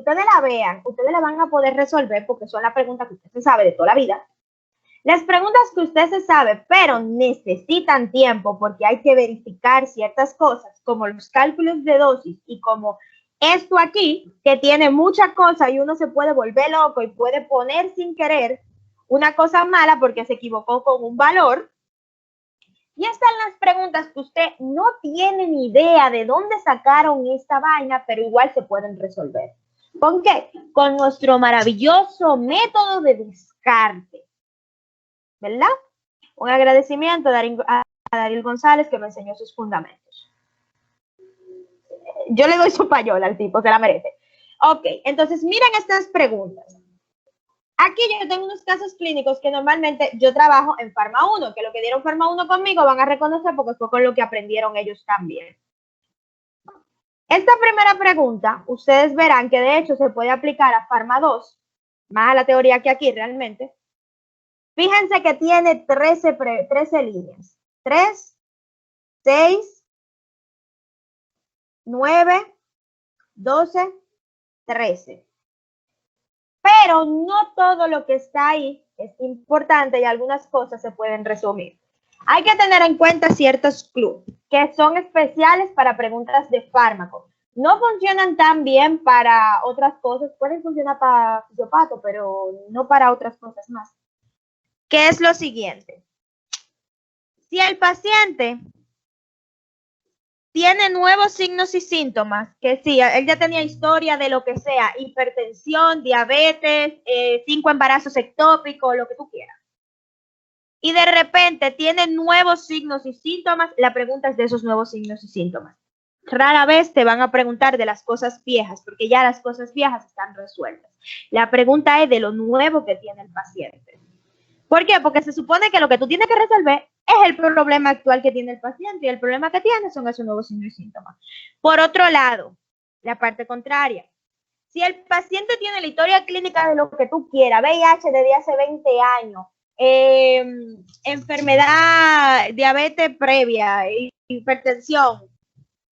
ustedes la vean, ustedes la van a poder resolver porque son las preguntas que usted se sabe de toda la vida. Las preguntas que usted se sabe, pero necesitan tiempo porque hay que verificar ciertas cosas, como los cálculos de dosis y como esto aquí, que tiene muchas cosas y uno se puede volver loco y puede poner sin querer una cosa mala porque se equivocó con un valor. Y están las preguntas que usted no tiene ni idea de dónde sacaron esta vaina, pero igual se pueden resolver. ¿Con qué? Con nuestro maravilloso método de descarte. ¿Verdad? Un agradecimiento a Darío González que me enseñó sus fundamentos. Yo le doy su payola al tipo, se la merece. Ok, entonces miren estas preguntas. Aquí yo tengo unos casos clínicos que normalmente yo trabajo en Pharma 1, que lo que dieron Pharma 1 conmigo van a reconocer porque fue con lo que aprendieron ellos también. Esta primera pregunta, ustedes verán que de hecho se puede aplicar a Pharma 2, más a la teoría que aquí realmente. Fíjense que tiene 13 líneas. 3, 6, 9, 12, 13. Pero no todo lo que está ahí es importante y algunas cosas se pueden resumir. Hay que tener en cuenta ciertos clues que son especiales para preguntas de fármaco. No funcionan tan bien para otras cosas, pueden funcionar para fisiopato, pero no para otras cosas más. ¿Qué es lo siguiente? Si el paciente tiene nuevos signos y síntomas, que sí, él ya tenía historia de lo que sea, hipertensión, diabetes, 5 embarazos ectópicos, lo que tú quieras. Y de repente tiene nuevos signos y síntomas, la pregunta es de esos nuevos signos y síntomas. Rara vez te van a preguntar de las cosas viejas, porque ya las cosas viejas están resueltas. La pregunta es de lo nuevo que tiene el paciente. ¿Por qué? Porque se supone que lo que tú tienes que resolver es el problema actual que tiene el paciente y el problema que tiene son esos nuevos signos y síntomas. Por otro lado, la parte contraria. Si el paciente tiene la historia clínica de lo que tú quieras, VIH desde hace 20 años, enfermedad, diabetes previa, hipertensión,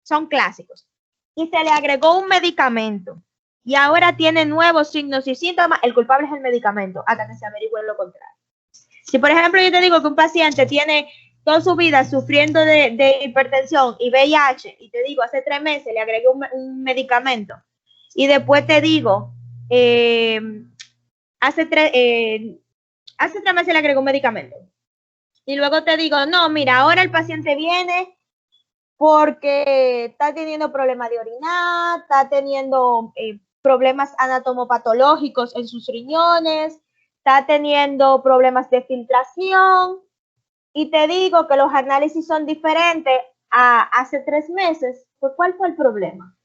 son clásicos. Y se le agregó un medicamento y ahora tiene nuevos signos y síntomas, el culpable es el medicamento, hasta que se averigüe lo contrario. Si, por ejemplo, yo te digo que un paciente tiene toda su vida sufriendo de hipertensión y VIH, y te digo, hace 3 meses le agregué un medicamento, y después te digo, hace 3 meses le agregó un medicamento, y luego te digo, no, mira, ahora el paciente viene porque está teniendo problemas de orinar, está teniendo problemas anatomopatológicos en sus riñones, está teniendo problemas de filtración, y te digo que los análisis son diferentes a hace 3 meses, pues ¿cuál fue el problema?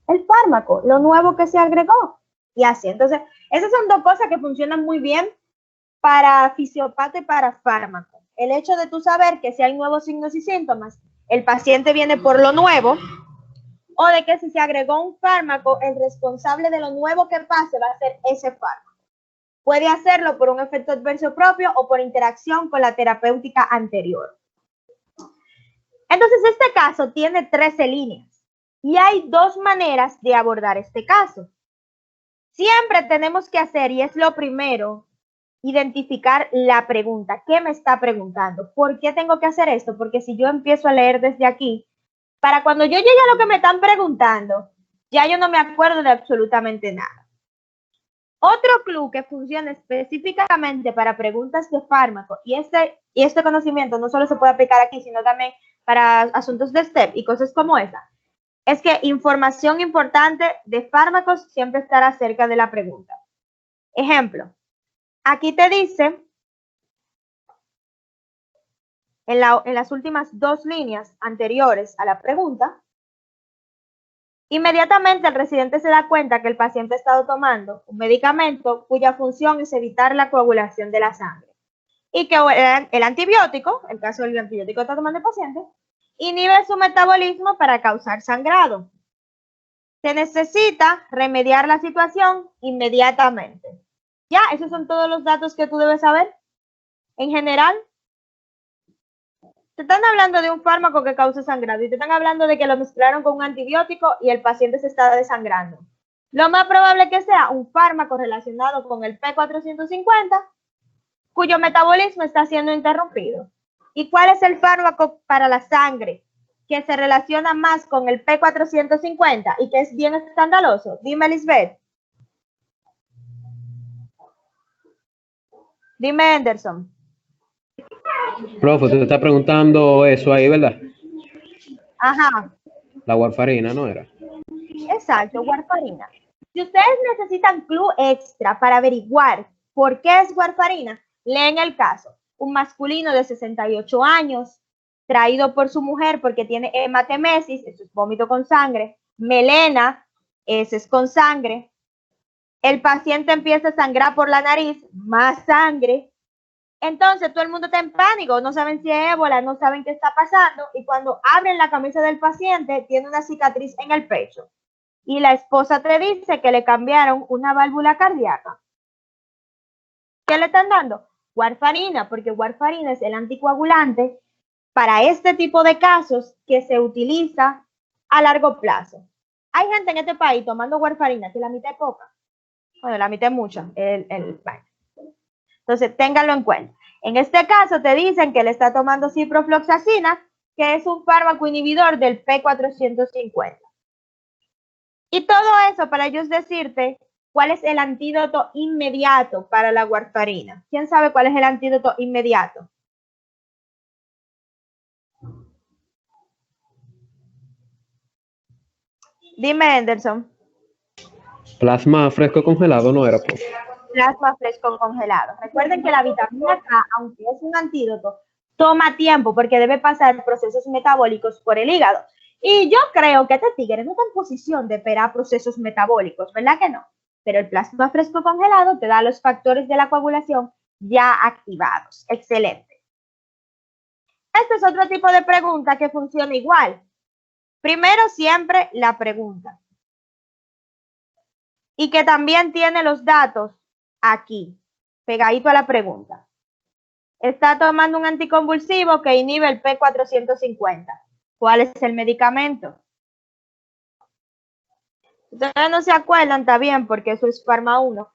El fármaco, lo nuevo que se agregó. Y así, entonces, esas son dos cosas que funcionan muy bien para fisiopata y para fármaco. El hecho de tú saber que si hay nuevos signos y síntomas, el paciente viene por lo nuevo, o de que si se agregó un fármaco, el responsable de lo nuevo que pase va a ser ese fármaco. Puede hacerlo por un efecto adverso propio o por interacción con la terapéutica anterior. Entonces, este caso tiene 13 líneas y hay 2 maneras de abordar este caso. Siempre tenemos que hacer, y es lo primero, identificar la pregunta. ¿Qué me está preguntando? ¿Por qué tengo que hacer esto? Porque si yo empiezo a leer desde aquí, para cuando yo llegue a lo que me están preguntando, ya yo no me acuerdo de absolutamente nada. Otro clue que funciona específicamente para preguntas de fármaco, y este conocimiento no solo se puede aplicar aquí, sino también para asuntos de STEP y cosas como esa, es que información importante de fármacos siempre estará cerca de la pregunta. Ejemplo, aquí te dice, en las últimas 2 líneas anteriores a la pregunta, inmediatamente el residente se da cuenta que el paciente ha estado tomando un medicamento cuya función es evitar la coagulación de la sangre y que el antibiótico, el caso del antibiótico que está tomando el paciente, inhibe su metabolismo para causar sangrado. Se necesita remediar la situación inmediatamente. Ya, esos son todos los datos que tú debes saber. En general, te están hablando de un fármaco que causa sangrado y te están hablando de que lo mezclaron con un antibiótico y el paciente se está desangrando. Lo más probable es que sea un fármaco relacionado con el P450, cuyo metabolismo está siendo interrumpido. ¿Y cuál es el fármaco para la sangre que se relaciona más con el P450 y que es bien escandaloso? Dime, Lisbeth. Dime, Anderson. Profe, te está preguntando eso ahí, ¿verdad? Ajá, La warfarina, ¿no era? exacto, warfarina. Si ustedes necesitan clue extra para averiguar por qué es warfarina, leen el caso. Un masculino de 68 años, traído por su mujer porque tiene hematemesis, eso es vómito con sangre, melena, ese es con sangre. El paciente empieza a sangrar por la nariz, más sangre. Entonces todo el mundo está en pánico, no saben si es ébola, no saben qué está pasando, y cuando abren la camisa del paciente tiene una cicatriz en el pecho. Y la esposa te dice que le cambiaron una válvula cardíaca. ¿Qué le están dando? Warfarina, porque warfarina es el anticoagulante para este tipo de casos que se utiliza a largo plazo. Hay gente en este país tomando warfarina que la mitad es poca. Bueno, la mitad es mucha. Entonces, ténganlo en cuenta. En este caso, te dicen que le está tomando ciprofloxacina, que es un fármaco inhibidor del P450. Y todo eso para ellos decirte cuál es el antídoto inmediato para la warfarina. ¿Quién sabe cuál es el antídoto inmediato? Dime, Anderson. Plasma fresco congelado, ¿no era, profe? Plasma fresco congelado. Recuerden que la vitamina K, aunque es un antídoto, toma tiempo porque debe pasar procesos metabólicos por el hígado. Y yo creo que este tigre no está en posición de esperar procesos metabólicos, ¿verdad que no? Pero el plasma fresco congelado te da los factores de la coagulación ya activados. Excelente. Este es otro tipo de pregunta que funciona igual. Primero siempre la pregunta. Y que también tiene los datos aquí, pegadito a la pregunta. Está tomando un anticonvulsivo que inhibe el P450. ¿Cuál es el medicamento? Ustedes no se acuerdan, está bien, porque eso es Pharma 1,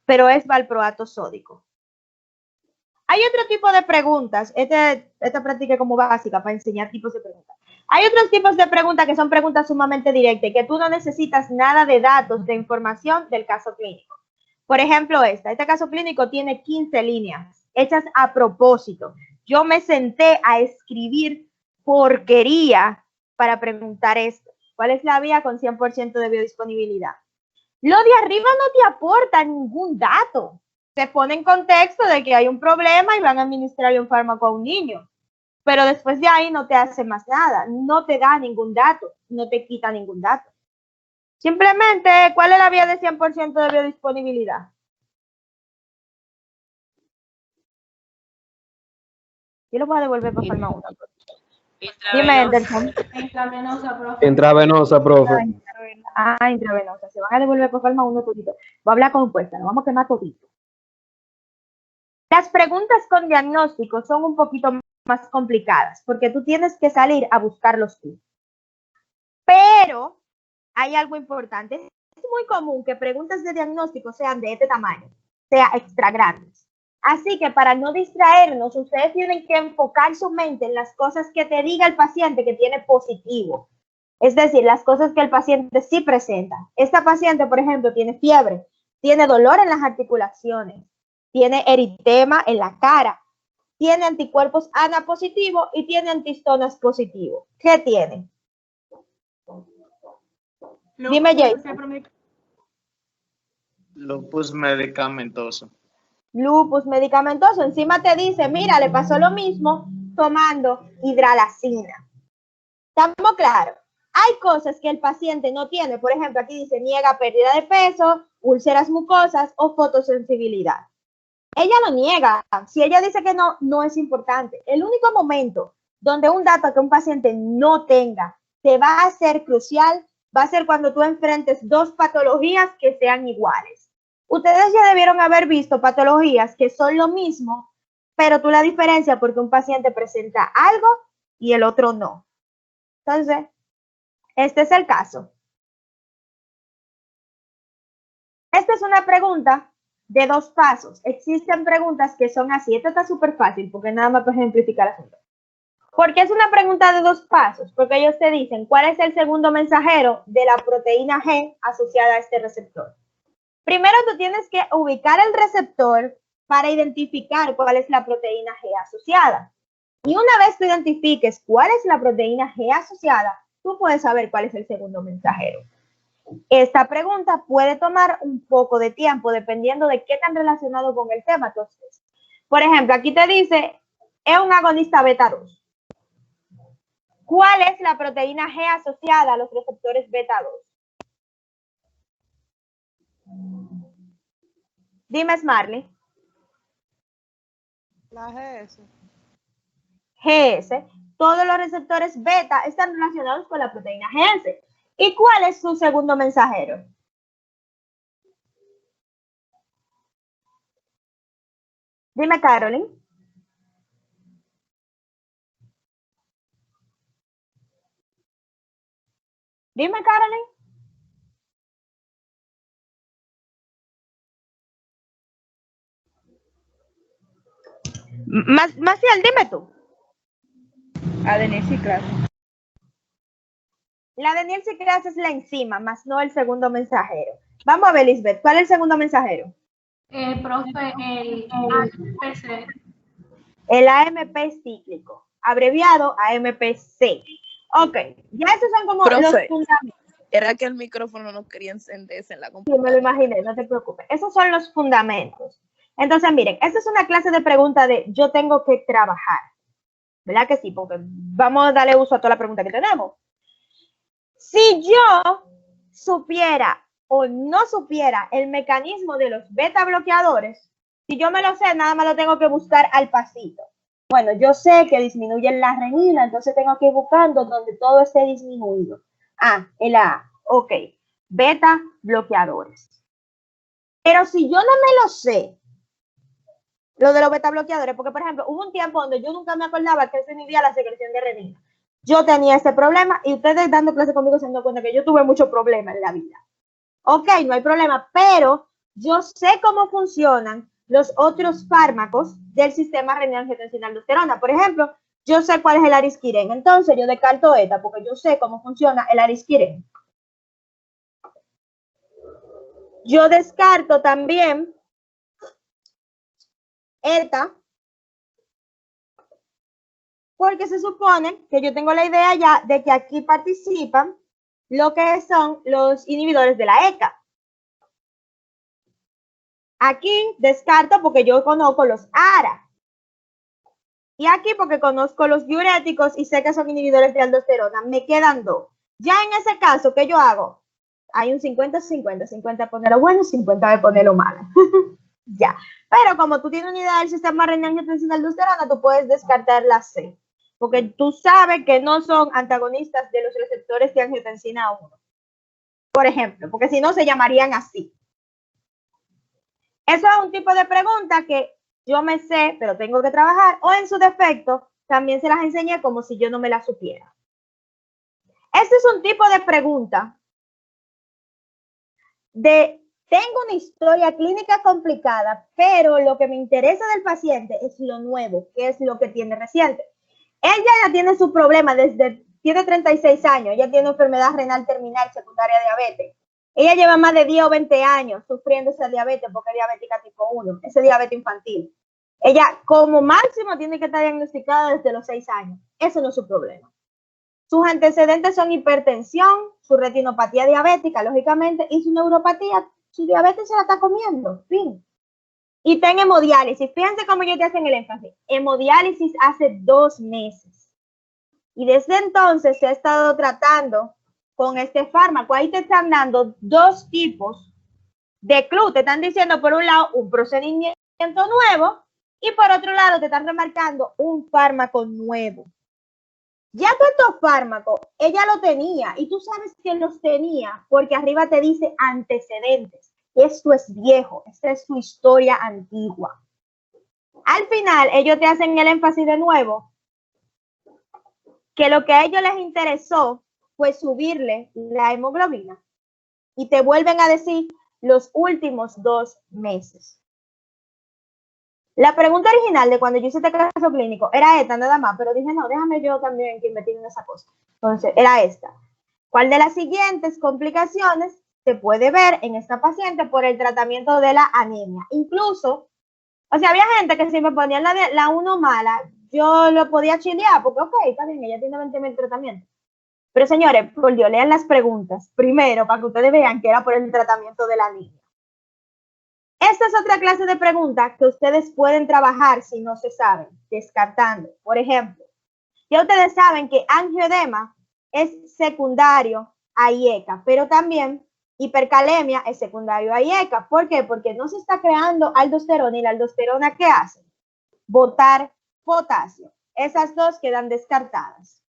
pero es valproato sódico. Hay otro tipo de preguntas, esta práctica es como básica para enseñar tipos de preguntas. Hay otros tipos de preguntas que son preguntas sumamente directas, que tú no necesitas nada de datos, de información del caso clínico. Por ejemplo, este caso clínico tiene 15 líneas, hechas a propósito. Yo me senté a escribir porquería para preguntar esto. ¿Cuál es la vía con 100% de biodisponibilidad? Lo de arriba no te aporta ningún dato. Se pone en contexto de que hay un problema y van a administrarle un fármaco a un niño. Pero después de ahí no te hace más nada, no te da ningún dato, no te quita ningún dato. Simplemente, ¿cuál es la vía de 100% de biodisponibilidad? Yo lo voy a devolver por forma 1. Dime, Anderson. Intravenosa, profe. Intravenosa, profe. Intravenosa. Se van a devolver por forma 1 todito. Voy a hablar compuesta, nos vamos a quemar todito. Las preguntas con diagnóstico son un poquito más complicadas porque tú tienes que salir a buscarlos tú. Pero hay algo importante. Es muy común que preguntas de diagnóstico sean de este tamaño, sea extra grandes. Así que para no distraernos, ustedes tienen que enfocar su mente en las cosas que te diga el paciente que tiene positivo. Es decir, las cosas que el paciente sí presenta. Esta paciente, por ejemplo, tiene fiebre, tiene dolor en las articulaciones, tiene eritema en la cara, tiene anticuerpos ANA positivo y tiene antistonas positivo. ¿Qué tiene? Dime, Jason. Lupus medicamentoso. Lupus medicamentoso. Encima te dice, mira, le pasó lo mismo tomando hidralacina. ¿Estamos claros? Hay cosas que el paciente no tiene. Por ejemplo, aquí dice, niega pérdida de peso, úlceras mucosas o fotosensibilidad. Ella lo niega. Si ella dice que no, no es importante. El único momento donde un dato que un paciente no tenga te va a ser crucial va a ser cuando tú enfrentes dos patologías que sean iguales. Ustedes ya debieron haber visto patologías que son lo mismo, pero tú la diferencia porque un paciente presenta algo y el otro no. Entonces, este es el caso. Esta es una pregunta de 2 pasos. Existen preguntas que son así. Esta está súper fácil porque nada más para ejemplificar el asunto. ¿Por qué es una pregunta de 2 pasos? Porque ellos te dicen cuál es el segundo mensajero de la proteína G asociada a este receptor. Primero tú tienes que ubicar el receptor para identificar cuál es la proteína G asociada. Y una vez tú identifiques cuál es la proteína G asociada, tú puedes saber cuál es el segundo mensajero. Esta pregunta puede tomar un poco de tiempo dependiendo de qué tan relacionado con el tema tú estés. Por ejemplo, aquí te dice, es un agonista beta 2. ¿Cuál es la proteína G asociada a los receptores beta 2? Dime, Smarly. La GS. GS. Todos los receptores beta están relacionados con la proteína GS. ¿Y cuál es su segundo mensajero? Dime, Caroline. Dime, Caroline. Maciel, dime tú. Adenisiclasa. La adenilciclasa es la enzima, más no el segundo mensajero. Vamos a ver, Lisbeth, ¿cuál es el segundo mensajero? Profe, el AMPC. El AMP cíclico, abreviado AMPC. Ok, ya esos son como Profe, los fundamentos. Era que el micrófono no quería encenderse en la Sí, computadora. me lo imaginé, no te preocupes. Esos son los fundamentos. Entonces, miren, esta es una clase de pregunta de yo tengo que trabajar. ¿Verdad que sí? Porque vamos a darle uso a toda la pregunta que tenemos. Si yo supiera o no supiera el mecanismo de los beta bloqueadores, si yo me lo sé, nada más lo tengo que buscar al pasito. Bueno, yo sé que disminuyen la renina, entonces tengo que ir buscando donde todo esté disminuido. Ah, el A, ok. Beta bloqueadores. Pero si yo no me lo sé, lo de los beta bloqueadores, porque por ejemplo, hubo un tiempo donde yo nunca me acordaba que se inhibía la secreción de renina. Yo tenía ese problema y ustedes dando clase conmigo se dan cuenta que yo tuve muchos problemas en la vida. Ok, no hay problema, pero yo sé cómo funcionan los otros fármacos del sistema renina-angiotensina-aldosterona. Por ejemplo, yo sé cuál es el arisquirén, entonces yo descarto esta porque yo sé cómo funciona el arisquirén. Yo descarto también esta, porque se supone que yo tengo la idea ya de que aquí participan lo que son los inhibidores de la ECA. Aquí descarto porque yo conozco los ARA. Y aquí porque conozco los diuréticos y sé que son inhibidores de aldosterona. Me quedan 2. Ya en ese caso, ¿qué yo hago? Hay un 50-50. 50 de ponerlo bueno, 50 de ponerlo malo. Ya. Pero como tú tienes una idea del sistema renina-angiotensina-aldosterona, tú puedes descartar la C. Porque tú sabes que no son antagonistas de los receptores de angiotensina 1. Por ejemplo, porque si no se llamarían así. Eso es un tipo de pregunta que yo me sé, pero tengo que trabajar, o en su defecto, también se las enseñé como si yo no me las supiera. Este es un tipo de pregunta de, tengo una historia clínica complicada, pero lo que me interesa del paciente es lo nuevo, que es lo que tiene reciente. Ella ya tiene su problema tiene 36 años, ella tiene enfermedad renal terminal secundaria diabetes. Ella lleva más de 10 o 20 años sufriendo esa diabetes porque es diabética tipo 1, ese diabetes infantil. Ella como máximo tiene que estar diagnosticada desde los 6 años. Eso no es su problema. Sus antecedentes son hipertensión, su retinopatía diabética, lógicamente, y su neuropatía, su diabetes se la está comiendo, fin. Y está en hemodiálisis. Fíjense cómo yo te hacen el énfasis. Hemodiálisis hace 2 meses. Y desde entonces se ha estado tratando con este fármaco. Ahí te están dando 2 tipos de CLU. Te están diciendo, por un lado, un procedimiento nuevo y por otro lado te están remarcando un fármaco nuevo. Ya todos estos fármacos, ella lo tenía y tú sabes que los tenía porque arriba te dice antecedentes. Esto es viejo, esta es su historia antigua. Al final, ellos te hacen el énfasis de nuevo que lo que a ellos les interesó fue subirle la hemoglobina. Y te vuelven a decir, los últimos 2 meses. La pregunta original de cuando yo hice este caso clínico era esta nada más, pero dije, no, déjame yo también que investigue en esa cosa. Entonces, era esta. ¿Cuál de las siguientes complicaciones se puede ver en esta paciente por el tratamiento de la anemia? Incluso, o sea, había gente que si me ponían la 1 mala, yo lo podía chilear, porque ok, está bien, ella tiene 20.000 tratamientos. Pero señores, por Dios, lean las preguntas primero para que ustedes vean que era por el tratamiento de la anemia. Esta es otra clase de preguntas que ustedes pueden trabajar si no se saben, descartando. Por ejemplo, ya ustedes saben que angioedema es secundario a IECA, pero también hipercalemia es secundario a IECA. ¿Por qué? Porque no se está creando aldosterona y la aldosterona, ¿qué hace? Botar potasio. Esas dos quedan descartadas.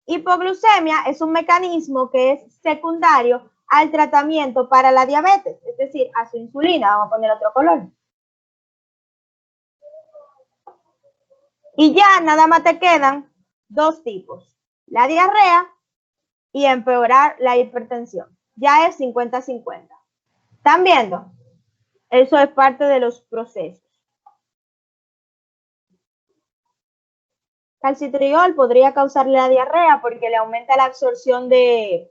Hipoglucemia es un mecanismo que es secundario al tratamiento para la diabetes, es decir, a su insulina. Vamos a poner otro color. Y ya nada más te quedan 2 tipos, la diarrea y empeorar la hipertensión. Ya es 50-50. ¿Están viendo? Eso es parte de los procesos. Calcitriol podría causarle la diarrea porque le aumenta la absorción de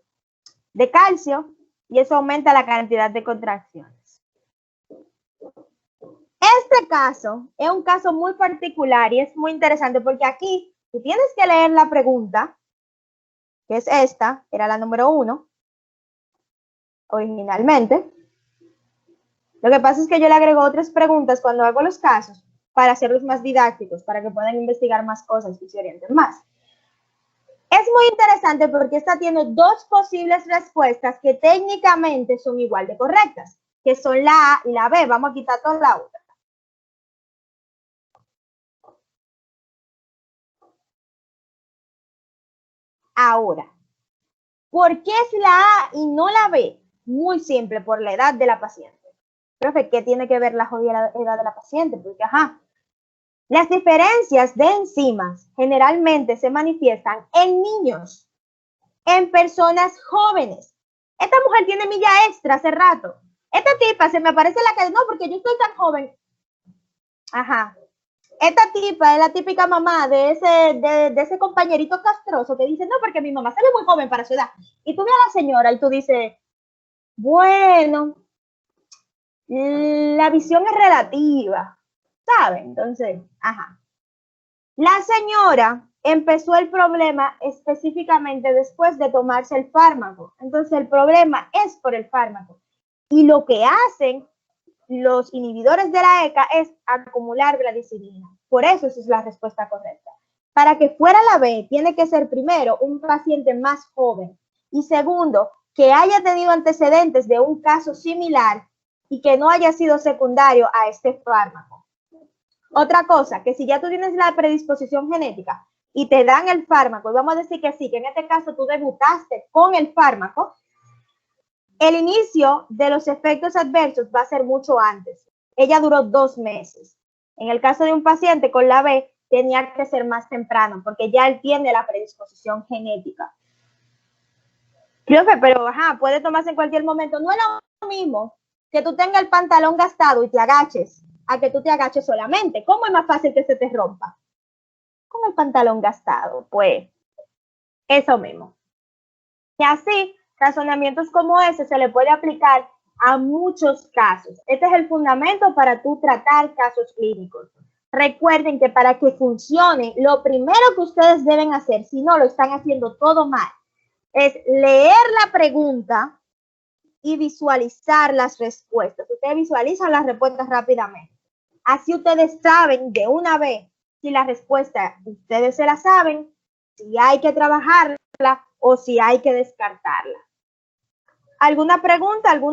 calcio y eso aumenta la cantidad de contracciones. Este caso es un caso muy particular y es muy interesante porque aquí tú tienes que leer la pregunta, que es esta, era la número 1, originalmente. Lo que pasa es que yo le agrego otras preguntas cuando hago los casos para hacerlos más didácticos, para que puedan investigar más cosas y se orienten más. Es muy interesante porque esta tiene 2 posibles respuestas que técnicamente son igual de correctas, que son la A y la B. Vamos a quitar toda la otra. Ahora, ¿por qué es la A y no la B? Muy simple, por la edad de la paciente. Profe, ¿qué tiene que ver la jodida edad de la paciente? Porque, las diferencias de enzimas generalmente se manifiestan en niños, en personas jóvenes. Esta mujer tiene milla extra hace rato. Esta tipa se me aparece en la calle, no, porque yo estoy tan joven. Esta tipa es la típica mamá de ese compañerito castroso que dice, no, porque mi mamá se ve muy joven para su edad. Y tú ves a la señora y tú dices, bueno, la visión es relativa, ¿sabes? Entonces, La señora empezó el problema específicamente después de tomarse el fármaco. Entonces, el problema es por el fármaco. Y lo que hacen los inhibidores de la ECA es acumular bradicilina. Por eso esa es la respuesta correcta. Para que fuera la B, tiene que ser primero un paciente más joven y segundo, que haya tenido antecedentes de un caso similar y que no haya sido secundario a este fármaco. Otra cosa, que si ya tú tienes la predisposición genética y te dan el fármaco, y vamos a decir que sí, que en este caso tú debutaste con el fármaco, el inicio de los efectos adversos va a ser mucho antes. Ella duró 2 meses. En el caso de un paciente con la B, tenía que ser más temprano, porque ya él tiene la predisposición genética. Profe, pero puede tomarse en cualquier momento. No es lo mismo que tú tengas el pantalón gastado y te agaches, a que tú te agaches solamente. ¿Cómo es más fácil que se te rompa? Con el pantalón gastado, pues, eso mismo. Y así, razonamientos como ese se le puede aplicar a muchos casos. Este es el fundamento para tú tratar casos clínicos. Recuerden que para que funcione, lo primero que ustedes deben hacer, si no lo están haciendo todo mal, es leer la pregunta y visualizar las respuestas. Ustedes visualizan las respuestas rápidamente. Así ustedes saben de una vez si la respuesta ustedes se la saben, si hay que trabajarla o si hay que descartarla. ¿Alguna pregunta?